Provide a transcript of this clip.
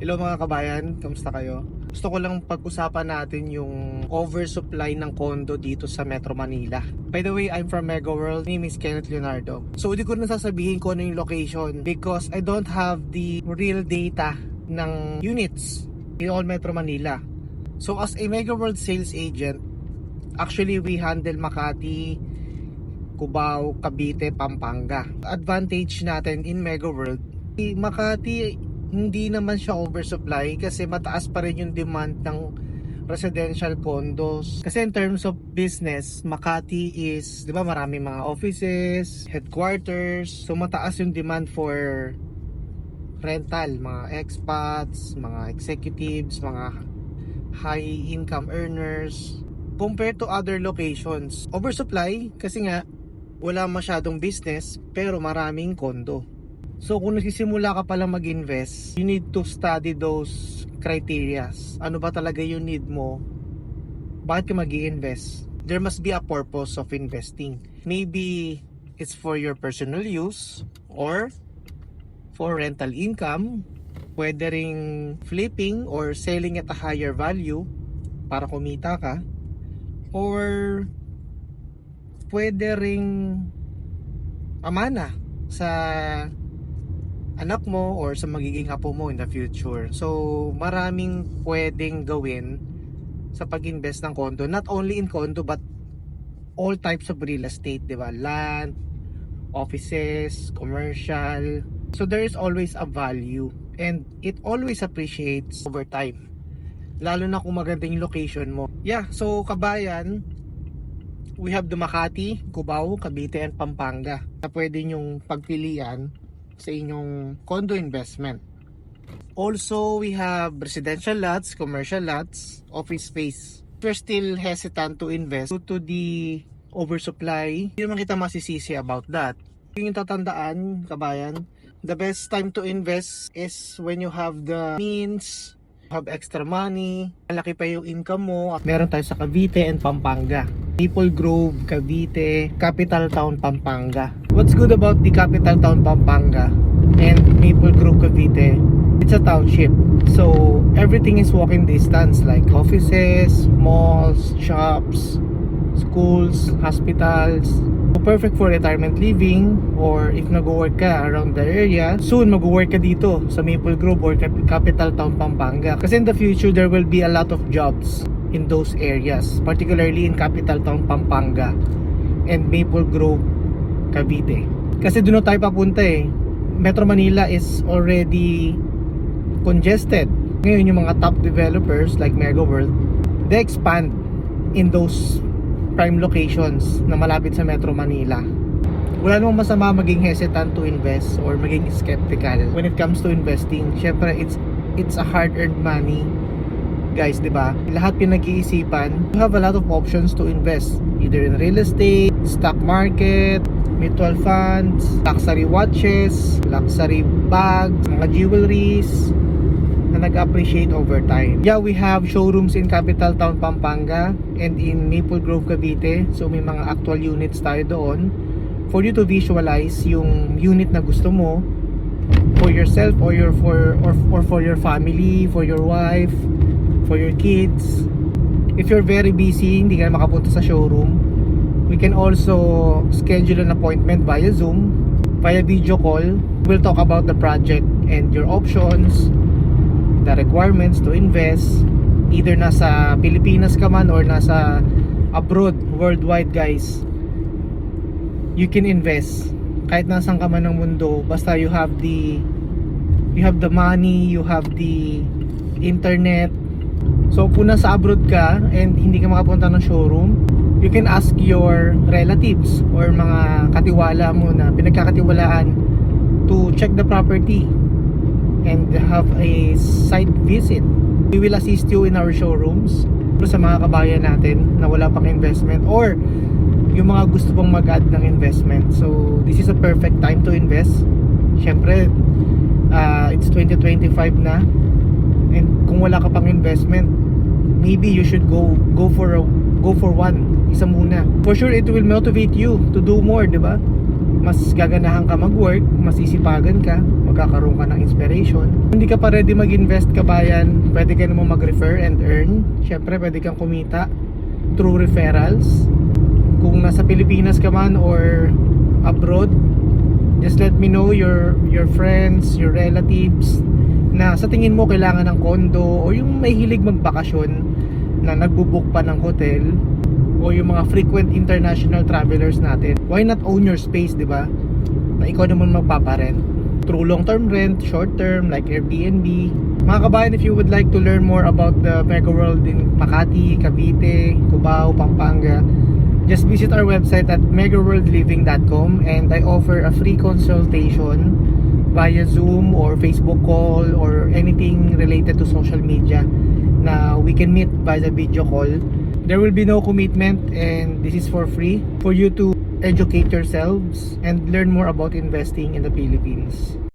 Hello mga kabayan, kamusta kayo? Gusto ko lang pag-usapan natin yung oversupply ng condo dito sa Metro Manila. By the way, I'm from Mega World. My name is Kenneth Leonardo. So hindi ko na sasabihin kung ano yung location because I don't have the real data ng units in all Metro Manila. So as a Mega World sales agent, actually we handle Makati, Cubao, Cavite, Pampanga. Advantage natin in Mega World, Makati hindi naman siya oversupply kasi mataas pa rin yung demand ng residential condos. Kasi in terms of business, Makati is, di ba, marami mga offices, headquarters. So mataas yung demand for rental, mga expats, mga executives, mga high income earners compared to other locations. Oversupply kasi nga wala masyadong business pero maraming condo. So kung nagsisimula ka palang mag-invest, you need to study those criterias. Ano ba talaga yung need mo? Bakit ka mag-i-invest? There must be a purpose of investing. Maybe it's for your personal use or for rental income. Pwede ring flipping or selling at a higher value para kumita ka. Or pwede ring amana sa anak mo or sa magiging apo mo in the future. So maraming pwedeng gawin sa pag-invest ng condo, not only in condo but all types of real estate, di ba? Land, offices, commercial. So there is always a value and it always appreciates over time, lalo na kung maganda yung location mo. Yeah, so kabayan, we have the Makati, Cubao, Cavite and Pampanga na pwede nyong pagpilian sa inyong condo investment. Also, we have residential lots, commercial lots, office space. If you're still hesitant to invest due to the oversupply, hindi naman kita masisisi about that. Yung tatandaan, kabayan, the best time to invest is when you have the means, have extra money, malaki pa yung income mo. Meron tayo sa Cavite and Pampanga. Maple Grove, Cavite, Capital Town, Pampanga. What's good about the Capital Town, Pampanga and Maple Grove, Cavite? It's a township. So everything is walking distance, like offices, malls, shops, schools, hospitals. So perfect for retirement living, or if nag-work ka around the area, soon mag-work ka dito sa Maple Grove or Capital Town, Pampanga. Kasi in the future, there will be a lot of jobs in those areas, particularly in Capital Town, Pampanga and Maple Grove, Cavite. Kasi doon tayo papunta eh. Metro Manila is already congested. Ngayon yung mga top developers like Mega World, they expand in those prime locations na malapit sa Metro Manila. Wala namang masama maging hesitant to invest or maging skeptical when it comes to investing. Syempre, it's a hard-earned money, guys, di ba? Lahat pinag-iisipan. You have a lot of options to invest, either in real estate, stock market, mutual funds, luxury watches, luxury bags, mga jewelries na nag-appreciate over time. Yeah, we have showrooms in Capital Town, Pampanga and in Maple Grove, Cavite. So may mga actual units tayo doon for you to visualize yung unit na gusto mo for yourself or for your family, for your wife, for your kids. If you're very busy, hindi ka na makapunta sa showroom, we can also schedule an appointment via Zoom, via video call. We'll talk about the project and your options, the requirements to invest, either nasa Pilipinas ka man or nasa abroad, worldwide, guys. You can invest kahit nasan ka man ng mundo, basta you have the money, you have the internet. So kung nasa abroad ka and hindi ka makapunta ng showroom, you can ask your relatives or mga katiwala mo na pinagkakatiwalaan to check the property and have a site visit. We will assist you in our showrooms. Sa mga kabayan natin na wala pang investment or yung mga gusto pang mag-add ng investment, so this is a perfect time to invest. Syempre, it's 2025 na, and kung wala ka pang investment, maybe you should go for one, isa muna. For sure it will motivate you to do more, di ba? mas gaganahan ka mag-work, mas isipagan ka, magkakaroon ka ng inspiration. Hindi ka pa ready mag-invest kabayan, pwede ka naman mag-refer and earn. Syempre, pwede kang kumita through referrals. Kung nasa Pilipinas ka man or abroad, just let me know your friends, your relatives na sa tingin mo kailangan ng condo o yung may hilig magbakasyon na nagbubook pa ng hotel o yung mga frequent international travelers natin. Why not own your space, di ba? Na ikaw naman magpaparent through long-term rent, short-term like Airbnb. Mga kabayan, if you would like to learn more about the Mega World in Makati, Cavite, Cubao, Pampanga, just visit our website at megaworldliving.com and I offer a free consultation via Zoom or Facebook call or anything related to social media na we can meet via video call. There will be no commitment and this is for free for you to educate yourselves and learn more about investing in the Philippines.